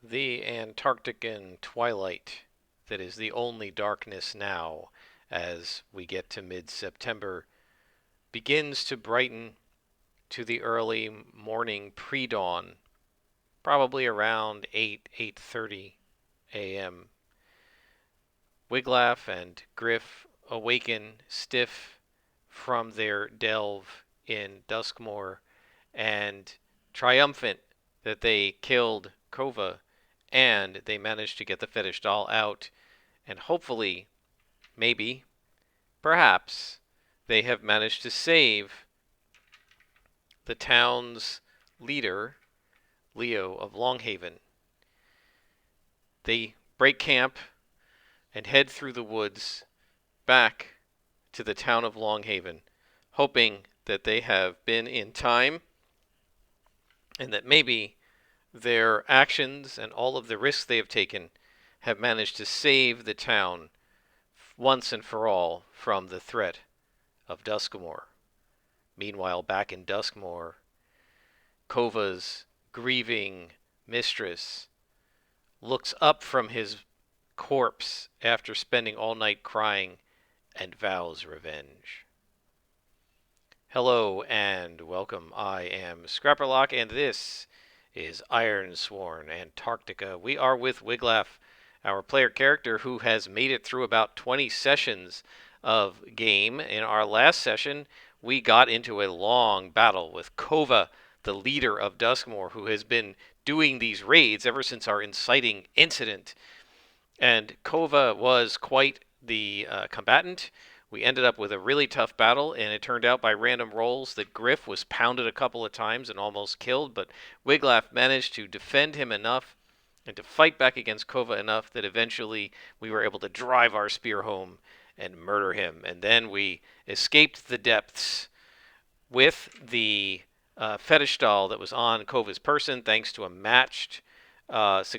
The Antarctican twilight that is the only darkness now as we get to mid-September begins to brighten to the early morning pre-dawn, probably around 8:30 a.m. Wiglaf and Griff awaken stiff from their delve in Duskmoor and triumphant that they killed Kova and they managed to get the fetish doll out, and hopefully, maybe, perhaps, they have managed to save the town's leader, Leo of Longhaven. They break camp and head through the woods back to the town of Longhaven, hoping that they have been in time and that maybe their actions and all of the risks they have taken have managed to save the town once and for all from the threat of Duskmoor. Meanwhile, back in Duskmoor, Kova's grieving mistress looks up from his corpse after spending all night crying and vows revenge. Hello and welcome. I am Scrapperlock and this is Ironsworn, Antarctica. We are with Wiglaf, our player character who has made it through about 20 sessions of game. In our last session, we got into a long battle with Kova, the leader of Duskmoor, who has been doing these raids ever since our inciting incident. And Kova was quite the combatant. We ended up with a really tough battle, and it turned out by random rolls that Griff was pounded a couple of times and almost killed, but Wiglaf managed to defend him enough and to fight back against Kova enough that eventually we were able to drive our spear home and murder him. And then we escaped the depths with the fetish doll that was on Kova's person, thanks to a matched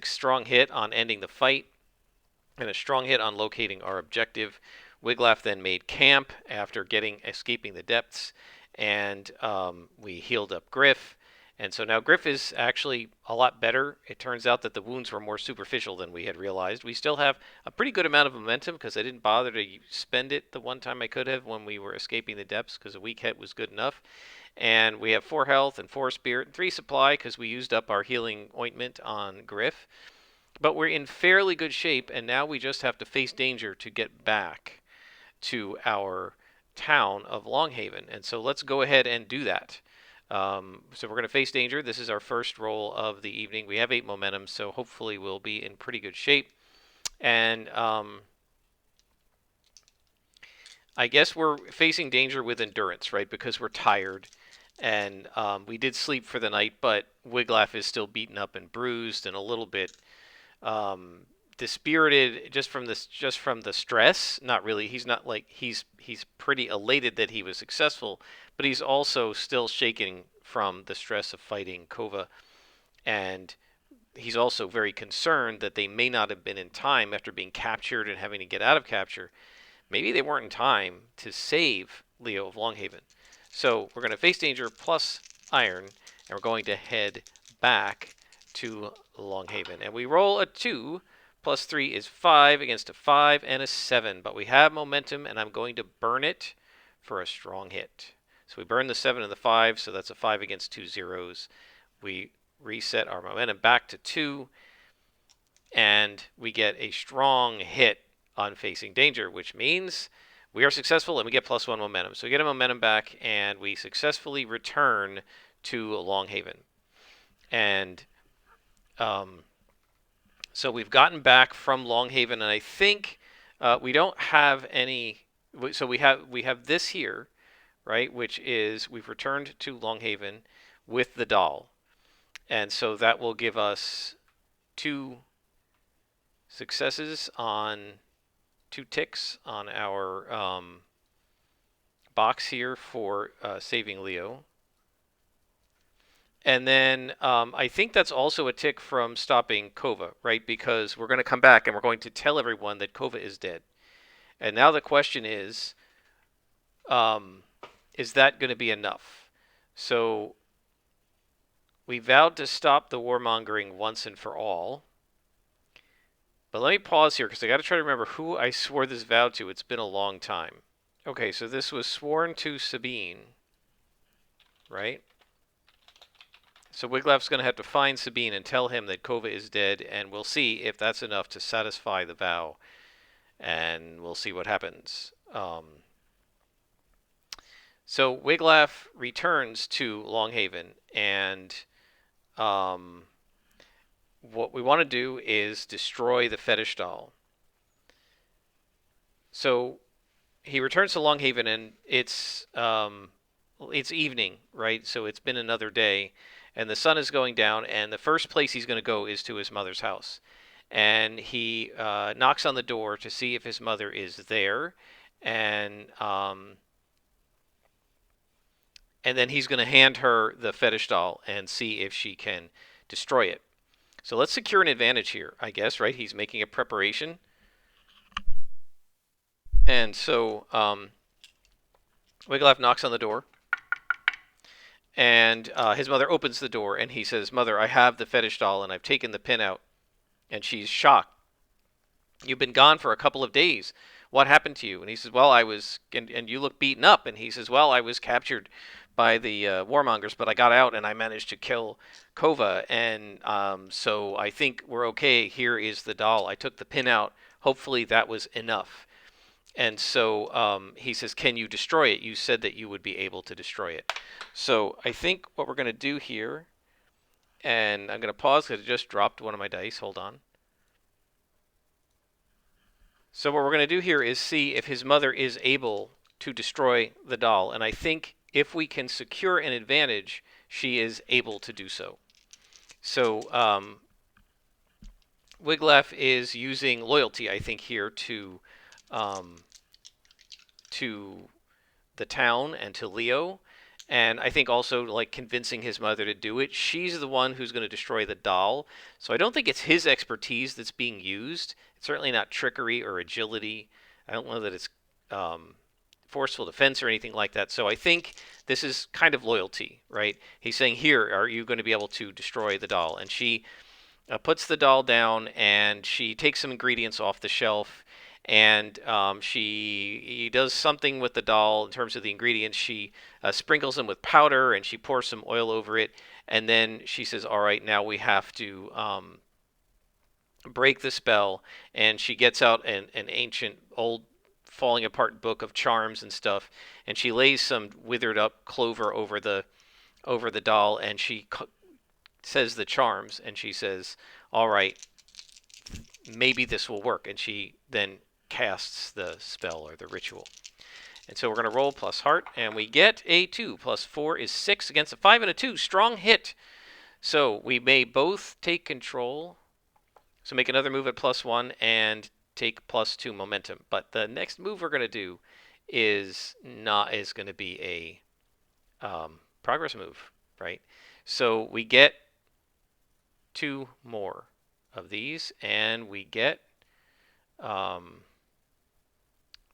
strong hit on ending the fight and a strong hit on locating our objective. Wiglaf then made camp after escaping the depths, and we healed up Griff. And so now Griff is actually a lot better. It turns out that the wounds were more superficial than we had realized. We still have a pretty good amount of momentum because I didn't bother to spend it the one time I could have when we were escaping the depths because a weak hit was good enough. And we have 4 health and 4 spirit and 3 supply because we used up our healing ointment on Griff. But we're in fairly good shape, and now we just have to face danger to get back to our town of Longhaven. And so let's go ahead and do that. So we're going to face danger. This is our first roll of the evening. We have 8 momentum, so hopefully we'll be in pretty good shape. And I guess we're facing danger with endurance, right? Because we're tired. And we did sleep for the night, but Wiglaf is still beaten up and bruised and a little bit dispirited just from the stress. Not really. He's not like he's pretty elated that he was successful, but he's also still shaking from the stress of fighting Kova, and he's also very concerned that they may not have been in time after being captured and having to get out of capture. Maybe they weren't in time to save Leo of Longhaven. So we're going to face danger plus iron, and we're going to head back to Longhaven. And we roll a 2, plus 3 is 5 against a 5 and a 7. But we have momentum, and I'm going to burn it for a strong hit. So we burn the 7 and the 5, so that's a 5 against 2 zeros. We reset our momentum back to 2, and we get a strong hit on facing danger, which means we are successful and we get plus 1 momentum. So we get a momentum back, and we successfully return to Longhaven. And so we've gotten back from Longhaven, and I think we don't have any. So we have this here, right? Which is we've returned to Longhaven with the doll, and so that will give us 2 successes on 2 ticks on our box here for saving Leo. And then I think that's also a tick from stopping Kova, right? Because we're going to come back and we're going to tell everyone that Kova is dead. And now the question is that going to be enough? So we vowed to stop the warmongering once and for all. But let me pause here because I got to try to remember who I swore this vow to. It's been a long time. Okay, so this was sworn to Sabine, right? So Wiglaf's going to have to find Sabine and tell him that Kova is dead, and we'll see if that's enough to satisfy the vow, and we'll see what happens. So Wiglaf returns to Longhaven, and um, what we want to do is destroy the fetish doll. So he returns to Longhaven, and it's evening, right? So it's been another day, and the sun is going down. And the first place he's going to go is to his mother's house, and he knocks on the door to see if his mother is there, and and then he's going to hand her the fetish doll and see if she can destroy it. So let's secure an advantage here, I guess, right? He's making a preparation, and so Wiglaf knocks on the door. And his mother opens the door, and he says, "Mother, I have the fetish doll, and I've taken the pin out." And she's shocked. "You've been gone for a couple of days. What happened to you?" And he says, "Well, I was, and you look beaten up." And he says, "Well, I was captured by the warmongers, but I got out, and I managed to kill Kova. And so I think we're okay. Here is the doll. I took the pin out. Hopefully that was enough." And so he says, "Can you destroy it? You said that you would be able to destroy it." So I think what we're going to do here, and I'm going to pause because I just dropped one of my dice. Hold on. So what we're going to do here is see if his mother is able to destroy the doll. And I think if we can secure an advantage, she is able to do so. So Wiglaf is using loyalty, I think, here um, to the town and to Leo. And I think also like convincing his mother to do it. She's the one who's going to destroy the doll. So I don't think it's his expertise that's being used. It's certainly not trickery or agility. I don't know that it's forceful defense or anything like that. So I think this is kind of loyalty, right? He's saying, "Here, are you going to be able to destroy the doll?" And she puts the doll down, and she takes some ingredients off the shelf, and she does something with the doll in terms of the ingredients. She sprinkles them with powder, and she pours some oil over it, and then she says, "All right, now we have to break the spell." And she gets out an ancient old falling apart book of charms and stuff, and she lays some withered up clover over the doll, and she says the charms, and she says, "All right, maybe this will work." And she then casts the spell or the ritual. And so we're going to roll plus heart, and we get a 2. Plus 4 is 6 against a 5 and a 2. Strong hit. So we may both take control. So make another move at plus 1 and take plus 2 momentum. But the next move we're going to do is going to be a progress move, right? So we get 2 more of these, and we get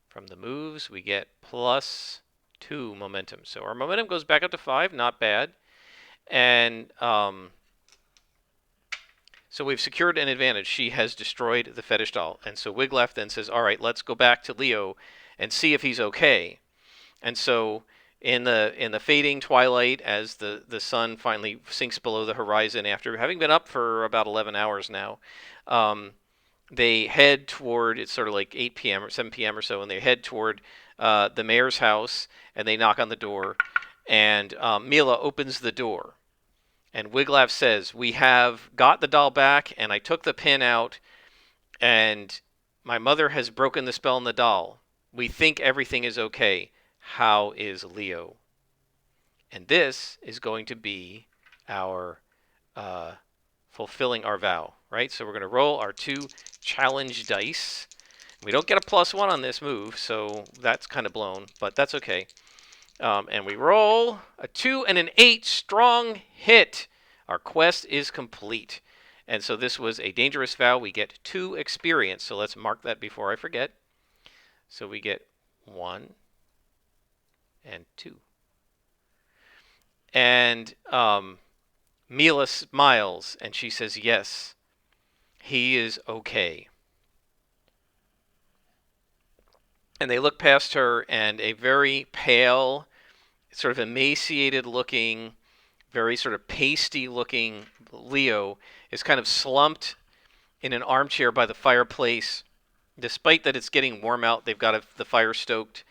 from the moves we get plus 2 momentum. So our momentum goes back up to 5, not bad. And so we've secured an advantage. She has destroyed the fetish doll. And so Wiglaf then says, "All right, let's go back to Leo and see if he's okay." And so in the fading twilight, as the sun finally sinks below the horizon after having been up for about 11 hours now, they head toward, it's sort of like 8 p.m. or 7 p.m. or so, and they head toward the mayor's house, and they knock on the door, and Mila opens the door. And Wiglaf says, "We have got the doll back, and I took the pin out, and my mother has broken the spell on the doll. We think everything is okay. How is Leo?" And this is going to be our fulfilling our vow, right? So we're going to roll our 2 challenge dice. We don't get a plus 1 on this move, so that's kind of blown, but that's okay. And we roll a 2 and an 8. Strong hit. Our quest is complete. And so this was a dangerous vow. We get 2 experience. So let's mark that before I forget. So we get 1 and 2. And Mila smiles, and she says, "Yes, he is okay." And they look past her, and a very pale, sort of emaciated looking, very sort of pasty looking Leo is kind of slumped in an armchair by the fireplace. Despite that it's getting warm out, they've got the fire stoked,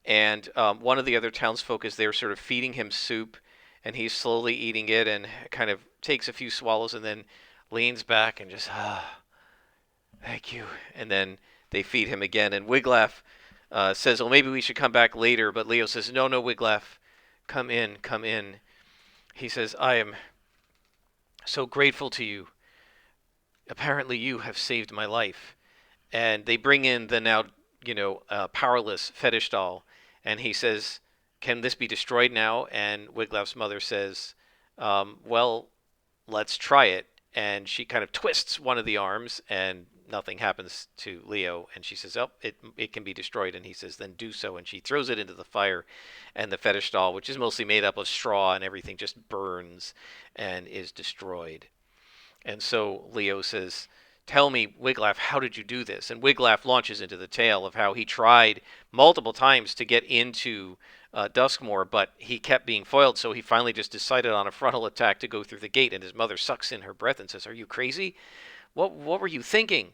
and one of the other townsfolk is there sort of feeding him soup, and he's slowly eating it and kind of takes a few swallows and then leans back and just, thank you. And then they feed him again, and Wiglaf says, well, maybe we should come back later, but Leo says, no, no, Wiglaf, come in, come in. He says, I am so grateful to you. Apparently you have saved my life. And they bring in the now, powerless fetish doll, and he says, "Can this be destroyed now?" And Wiglaf's mother says, "Well, let's try it." And she kind of twists one of the arms, and nothing happens to Leo. And she says, "Oh, it can be destroyed." And he says, "Then do so." And she throws it into the fire, and the fetish doll, which is mostly made up of straw and everything, just burns and is destroyed. And so Leo says, "Tell me, Wiglaf, how did you do this?" And Wiglaf launches into the tale of how he tried multiple times to get into Duskmoor, but he kept being foiled, so he finally just decided on a frontal attack to go through the gate. And his mother sucks in her breath and says, "Are you crazy? What were you thinking?"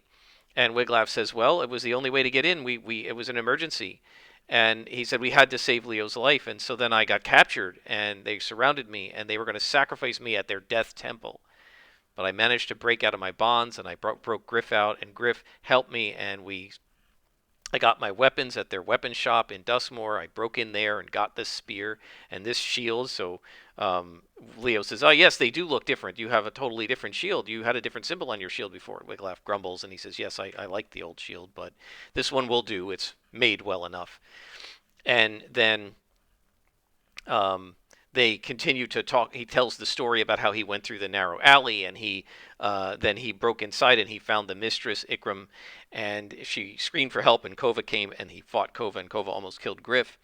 And Wiglaf says, "Well, it was the only way to get in. It was an emergency." And he said, "We had to save Leo's life. And so then I got captured, and they surrounded me, and they were going to sacrifice me at their death temple. But I managed to break out of my bonds, and I broke Griff out, and Griff helped me, and I got my weapons at their weapon shop in Dustmore. I broke in there and got this spear and this shield." So Leo says, "Oh, yes, they do look different. You have a totally different shield. You had a different symbol on your shield before." Wiglaf grumbles, and he says, "Yes, I like the old shield, but this one will do. It's made well enough." And then they continue to talk. He tells the story about how he went through the narrow alley, and then he broke inside and he found the mistress Ikram, and she screamed for help, and Kova came, and he fought Kova, and Kova almost killed Griff.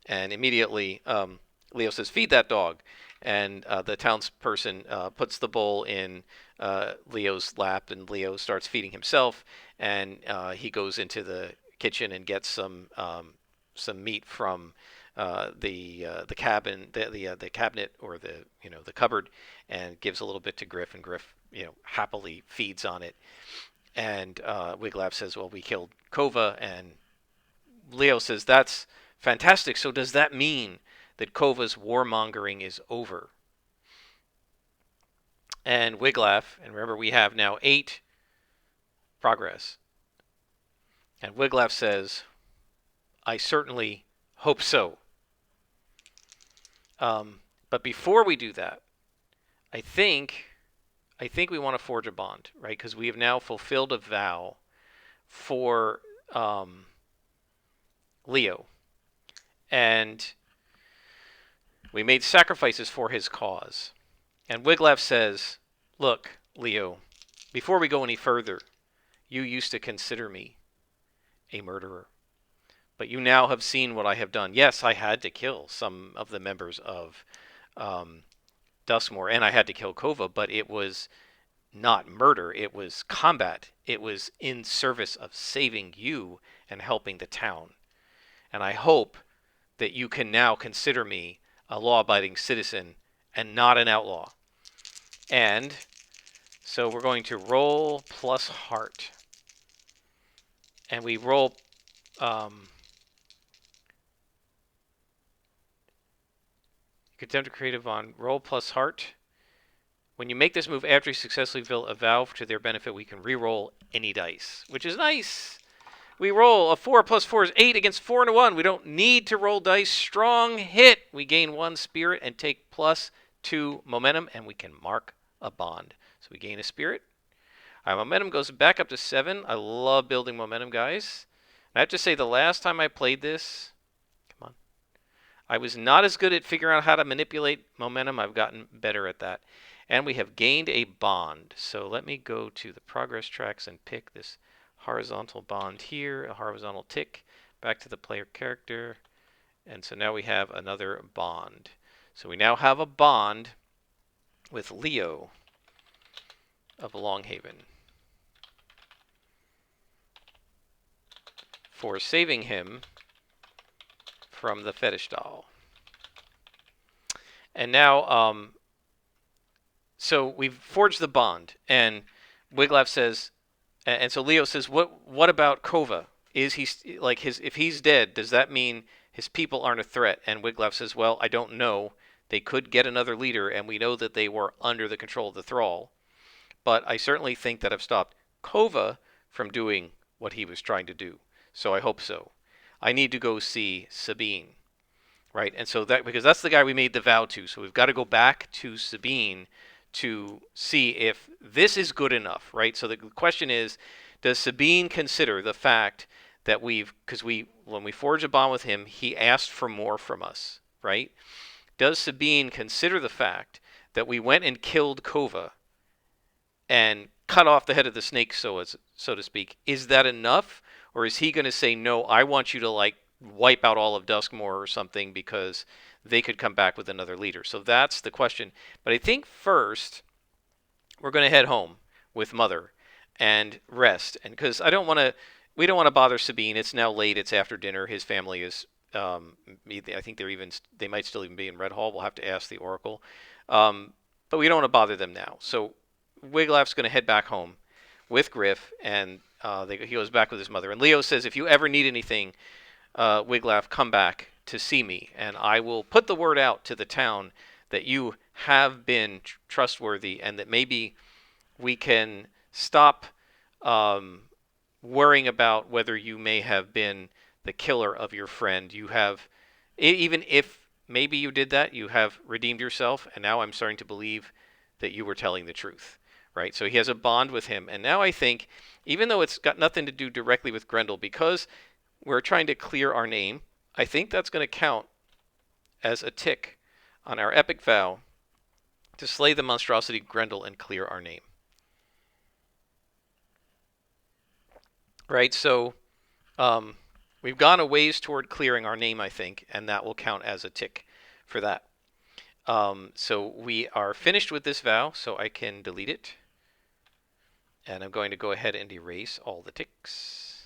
And immediately Leo says, "Feed that dog," and the townsperson puts the bowl in Leo's lap, and Leo starts feeding himself, and he goes into the kitchen and gets some meat from the cabin, the cabinet, or the cupboard, and gives a little bit to Griff, and Griff happily feeds on it. And Wiglaf says, "Well, we killed Kova," and Leo says, "That's fantastic. So does that mean that Kova's warmongering is over?" And Wiglaf, and remember we have now 8 progress, and Wiglaf says, "I certainly hope so. But before we do that, I think we want to forge a bond, right? Because we have now fulfilled a vow for Leo, and we made sacrifices for his cause." And Wiglaf says, "Look, Leo, before we go any further, you used to consider me a murderer. But you now have seen what I have done. Yes, I had to kill some of the members of Duskmoor, and I had to kill Kova, but it was not murder. It was combat. It was in service of saving you and helping the town. And I hope that you can now consider me a law-abiding citizen and not an outlaw." And so we're going to roll plus heart. And we roll... You could attempt a creative on roll plus heart. When you make this move after you successfully fill a vow to their benefit, we can re-roll any dice, which is nice. We roll a 4 plus 4 is 8 against 4 and a 1. We don't need to roll dice. Strong hit. We gain 1 spirit and take plus 2 momentum, and we can mark a bond. So we gain a spirit. Our momentum goes back up to 7. I love building momentum, guys. And I have to say, the last time I played this, I was not as good at figuring out how to manipulate momentum. I've gotten better at that. And we have gained a bond. So let me go to the progress tracks and pick this horizontal bond here, a horizontal tick, back to the player character. And so now we have another bond. So we now have a bond with Leo of Longhaven. for saving him from the fetish doll. And now, so we've forged the bond, and Wiglaf says, and so Leo says, what about Kova? Is he like his? If he's dead, does that mean his people aren't a threat? And Wiglaf says, well, I don't know. They could get another leader, and we know that they were under the control of the thrall. But I certainly think that I've stopped Kova from doing what he was trying to do. So I hope so. I need to go see Sabine, right? And so that, because that's the guy we made the vow to. So we've got to go back to Sabine to see if this is good enough, right? So the question is, does Sabine consider the fact that because when we forged a bond with him, he asked for more from us, right? Does Sabine consider the fact that we went and killed Kova and cut off the head of the snake, so to speak? Is that enough, or is he going to say, no, I want you to like wipe out all of Duskmore or something because they could come back with another leader? So that's the question. But I think first we're going to head home with Mother and rest, and because we don't want to bother Sabine. It's now late. It's after dinner. His family is. I think they might still even be in Red Hall. We'll have to ask the Oracle, but we don't want to bother them now. So Wiglaf's going to head back home with Griff, and he goes back with his mother. And Leo says, if you ever need anything, Wiglaf, come back to see me, and I will put the word out to the town that you have been trustworthy, and that maybe we can stop worrying about whether you may have been the killer of your friend. You have, even if maybe you did that, you have redeemed yourself, and now I'm starting to believe that you were telling the truth, right? So he has a bond with him, and now I think, even though it's got nothing to do directly with Grendel, because we're trying to clear our name, I think that's going to count as a tick on our epic vow to slay the monstrosity Grendel and clear our name. Right, so we've gone a ways toward clearing our name, I think, and that will count as a tick for that. So we are finished with this vow, so I can delete it. And I'm going to go ahead and erase all the ticks.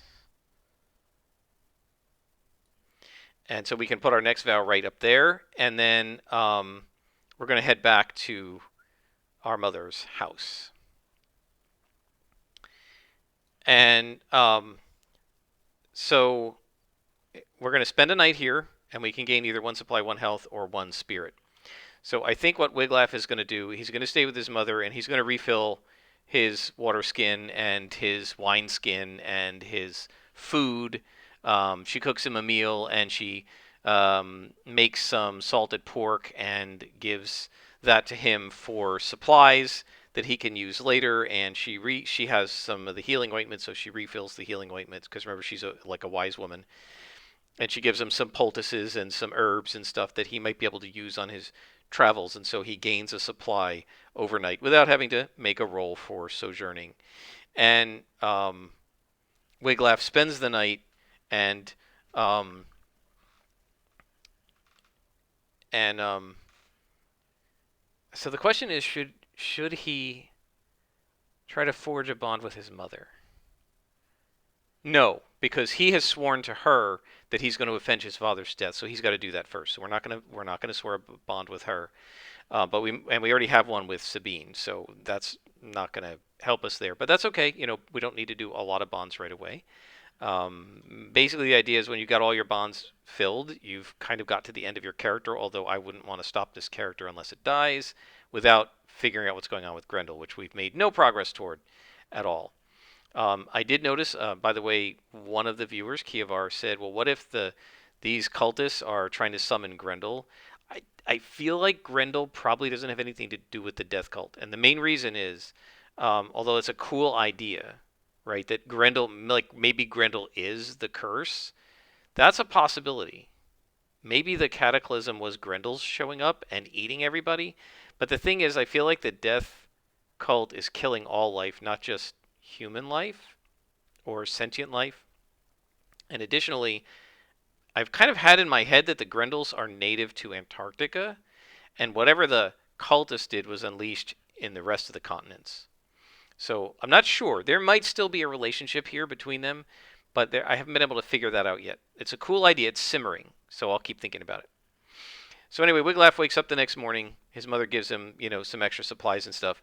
And so we can put our next vow right up there, and then we're going to head back to our mother's house. And so we're going to spend a night here, and we can gain either 1 supply, 1 health, or 1 spirit. So I think what Wiglaf is going to do, he's going to stay with his mother, and he's going to refill his water skin and his wine skin and his food. She cooks him a meal, and she makes some salted pork and gives that to him for supplies that he can use later. And she has some of the healing ointment, so she refills the healing ointment, because remember, she's like a wise woman. And she gives him some poultices and some herbs and stuff that he might be able to use on his travels, and so he gains a supply overnight without having to make a roll for sojourning. And Wiglaf spends the night, and so the question is, should he try to forge a bond with his mother? No, because he has sworn to her that he's going to avenge his father's death, so he's got to do that first. So we're not going to swear a bond with her, but we already have one with Sabine, so that's not going to help us there. But that's okay. We don't need to do a lot of bonds right away. Basically, the idea is when you got all your bonds filled, you've kind of got to the end of your character. Although I wouldn't want to stop this character unless it dies, without figuring out what's going on with Grendel, which we've made no progress toward at all. I did notice, by the way, one of the viewers, Kievar, said, well, what if these cultists are trying to summon Grendel? I feel like Grendel probably doesn't have anything to do with the death cult. And the main reason is, although it's a cool idea, right, that Grendel, like maybe Grendel is the curse, that's a possibility. Maybe the Cataclysm was Grendel's showing up and eating everybody. But the thing is, I feel like the death cult is killing all life, not just human life or sentient life. And additionally, I've kind of had in my head that the Grendels are native to Antarctica, and whatever the cultists did was unleashed in the rest of the continents. So I'm not sure. There might still be a relationship here between them, but I haven't been able to figure that out yet. It's a cool idea. It's simmering, so I'll keep thinking about it. So anyway, Wiglaf wakes up the next morning. His mother gives him, some extra supplies and stuff.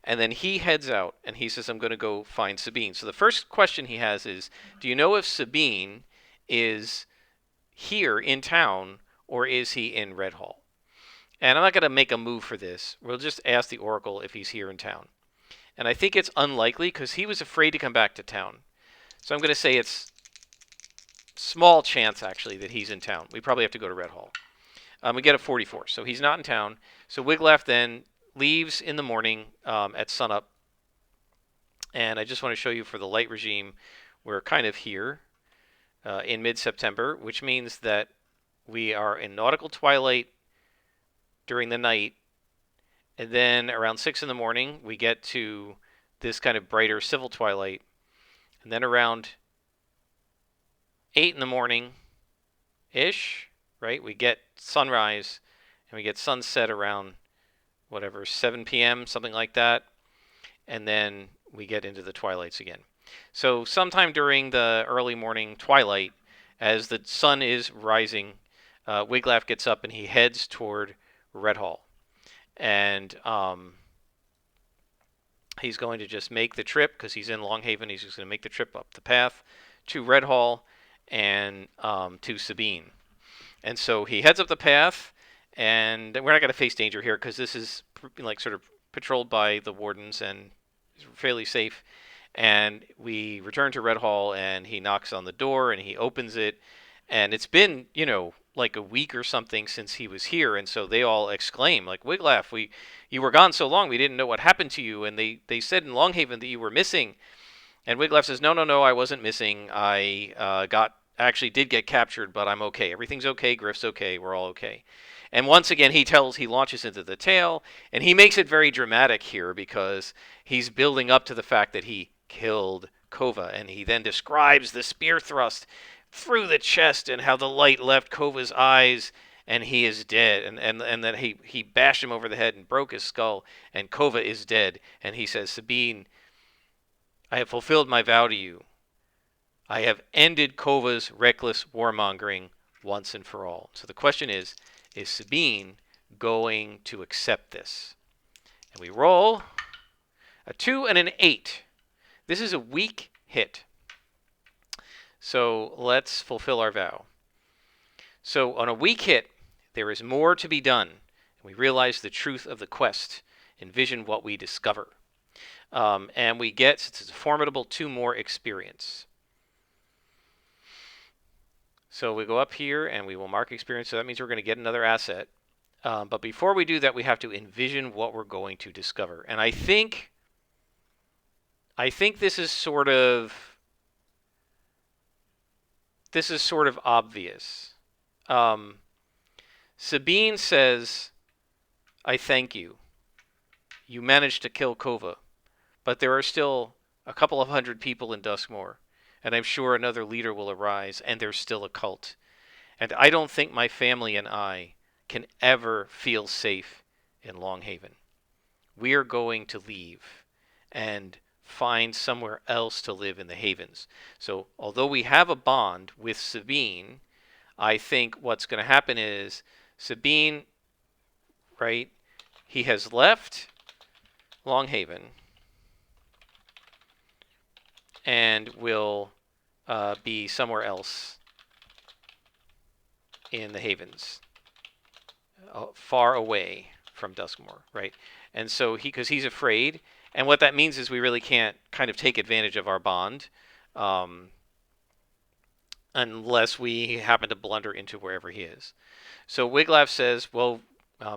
And then he heads out and he says, I'm going to go find Sabine. So the first question he has is, do you know if Sabine is here in town or is he in Red Hall? And I'm not going to make a move for this. We'll just ask the Oracle if he's here in town. And I think it's unlikely because he was afraid to come back to town. So I'm going to say it's small chance, actually, that he's in town. We probably have to go to Red Hall. We get a 44, so he's not in town. So Wiglaf then leaves in the morning at sunup. And I just want to show you for the light regime, we're kind of here in mid-September, which means that we are in nautical twilight during the night. And then around 6 in the morning, we get to this kind of brighter civil twilight. And then around 8 in the morning-ish, right, we get sunrise, and we get sunset around, 7 p.m., something like that. And then we get into the twilights again. So sometime during the early morning twilight, as the sun is rising, Wiglaf gets up and he heads toward Red Hall. And he's going to just make the trip, because he's in Longhaven, he's just going to make the trip up the path to Red Hall and to Sabine. And so he heads up the path, and we're not going to face danger here because this is sort of patrolled by the wardens and is fairly safe. And we return to Red Hall, and he knocks on the door, and he opens it. And it's been, like a week or something since he was here, and so they all exclaim, like, Wiglaf, you were gone so long, we didn't know what happened to you, and they said in Longhaven that you were missing. And Wiglaf says, no, I wasn't missing. I actually did get captured, but I'm okay. Everything's okay. Griff's okay. We're all okay. And once again, he launches into the tale, and he makes it very dramatic here because he's building up to the fact that he killed Kova, and he then describes the spear thrust through the chest and how the light left Kova's eyes and he is dead, and that he bashed him over the head and broke his skull, and Kova is dead. And he says, Sabine, I have fulfilled my vow to you. I have ended Kova's reckless warmongering once and for all. So the question is Sabine going to accept this? And we roll a 2 and an 8. This is a weak hit. So let's fulfill our vow. So on a weak hit, there is more to be done. We realize the truth of the quest. Envision what we discover. And we get, since it's a formidable, 2 more experience. So we go up here and we will mark experience. So that means we're going to get another asset. But before we do that, we have to envision what we're going to discover. And I think this is sort of obvious. Sabine says, I thank you. You managed to kill Kova, but there are still a couple of hundred people in Duskmoor, and I'm sure another leader will arise, and there's still a cult. And I don't think my family and I can ever feel safe in Longhaven. We are going to leave and find somewhere else to live in the Havens. So although we have a bond with Sabine, I think what's going to happen is Sabine, right, he has left Longhaven and will be somewhere else in the Havens, far away from Duskmoor, right? And so because he's afraid, and what that means is we really can't kind of take advantage of our bond unless we happen to blunder into wherever he is. So Wiglaf says, well,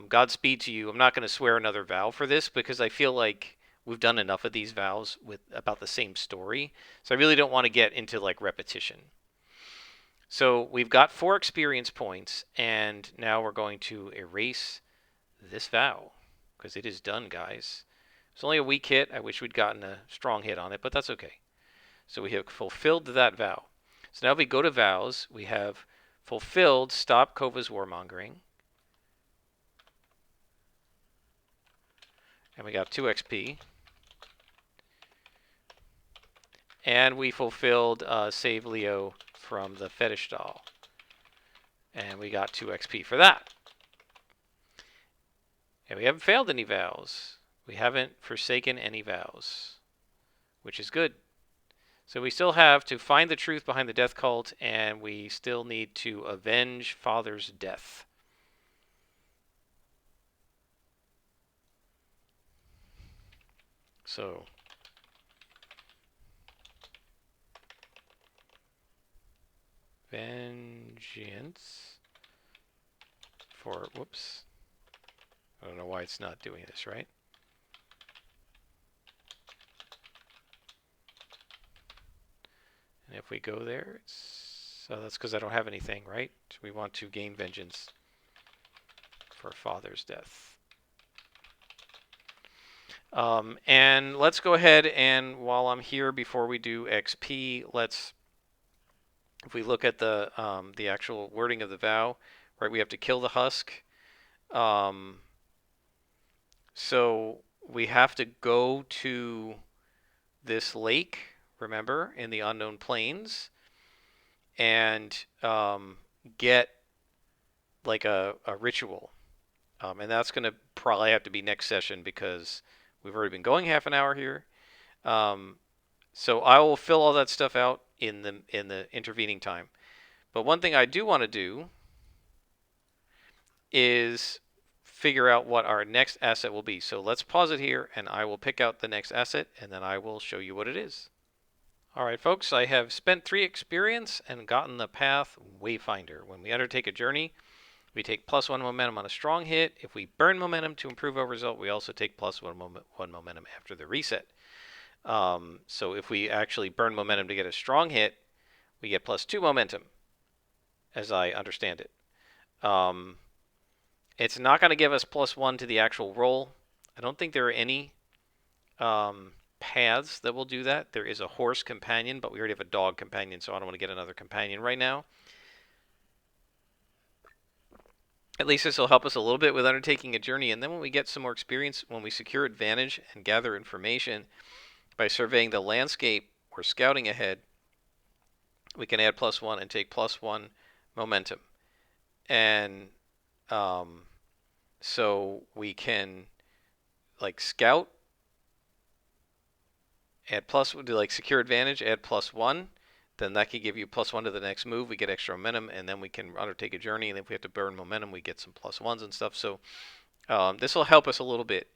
Godspeed to you. I'm not going to swear another vow for this because I feel like we've done enough of these vows with about the same story. So I really don't want to get into like repetition. So we've got 4 experience points, and now we're going to erase this vow because it is done, guys. It's only a weak hit. I wish we'd gotten a strong hit on it, but that's okay. So we have fulfilled that vow. So now if we go to vows, we have fulfilled Stop Kova's Warmongering. And we got 2 XP. And we fulfilled Save Leo from the fetish doll. And we got 2 XP for that. And we haven't failed any vows. We haven't forsaken any vows, which is good. So we still have to find the truth behind the death cult, and we still need to avenge Father's death. So vengeance for, whoops. I don't know why it's not doing this, right? And if we go there, so that's because I don't have anything, right? We want to gain vengeance for Father's death. And let's go ahead and while I'm here, before we do XP, if we look at the actual wording of the vow, right? We have to kill the husk. So we have to go to this lake, remember, in the unknown plains, and get like a ritual. And that's going to probably have to be next session because we've already been going half an hour here. So I will fill all that stuff out in the intervening time. But one thing I do want to do is figure out what our next asset will be. So let's pause it here, and I will pick out the next asset, and then I will show you what it is. All right, folks, I have spent 3 experience and gotten the path Wayfinder. When we undertake a journey, we take +1 momentum on a strong hit. If we burn momentum to improve our result, we also take +1 momentum after the reset. So if we actually burn momentum to get a strong hit, we get +2 momentum, as I understand it. It's not going to give us +1 to the actual roll. I don't think there are any paths that will do that. There is a horse companion, but we already have a dog companion, so I don't want to get another companion right now. At least this will help us a little bit with undertaking a journey, and then when we get some more experience, when we secure advantage and gather information by surveying the landscape or scouting ahead, we can add +1 and take +1 momentum. And so we can like scout, add secure advantage, add +1. Then that could give you +1 to the next move. We get extra momentum, and then we can undertake a journey. And if we have to burn momentum, we get some +1s and stuff. So this will help us a little bit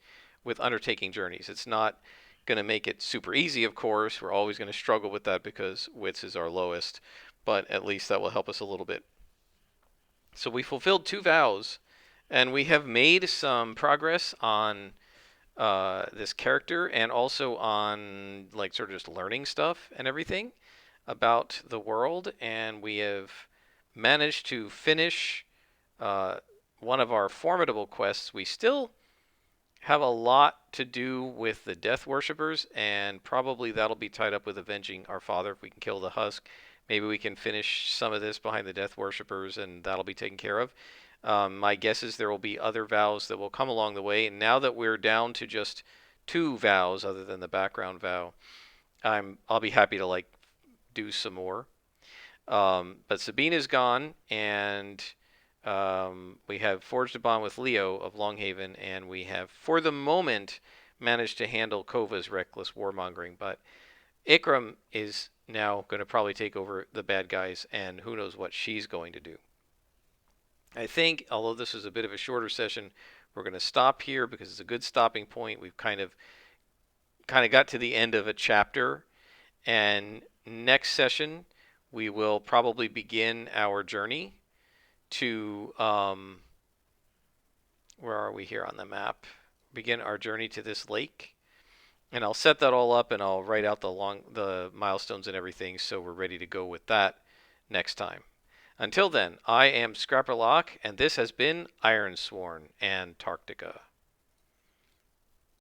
with undertaking journeys. It's not going to make it super easy, of course. We're always going to struggle with that because wits is our lowest, but at least that will help us a little bit. So we fulfilled 2 vows, and we have made some progress on this character and also on like sort of just learning stuff and everything about the world, and we have managed to finish one of our formidable quests. We still have a lot to do with the Death Worshippers, and probably that'll be tied up with avenging our father. If we can kill the husk, maybe we can finish some of this behind the Death Worshippers, and that'll be taken care of. My guess is there will be other vows that will come along the way, and now that we're down to just 2 vows other than the background vow, I'll be happy to like do some more. But Sabine is gone, and we have forged a bond with Leo of Longhaven, and we have, for the moment, managed to handle Kova's reckless warmongering. But Ikram is now going to probably take over the bad guys, and who knows what she's going to do. I think, although this is a bit of a shorter session, we're going to stop here because it's a good stopping point. We've kind of got to the end of a chapter, and next session we will probably begin our journey to where are we here on the map? Begin our journey to this lake, and I'll set that all up, and I'll write out the milestones and everything, so we're ready to go with that next time. Until then, I am Scrapper Lock, and this has been Ironsworn, Antarctica.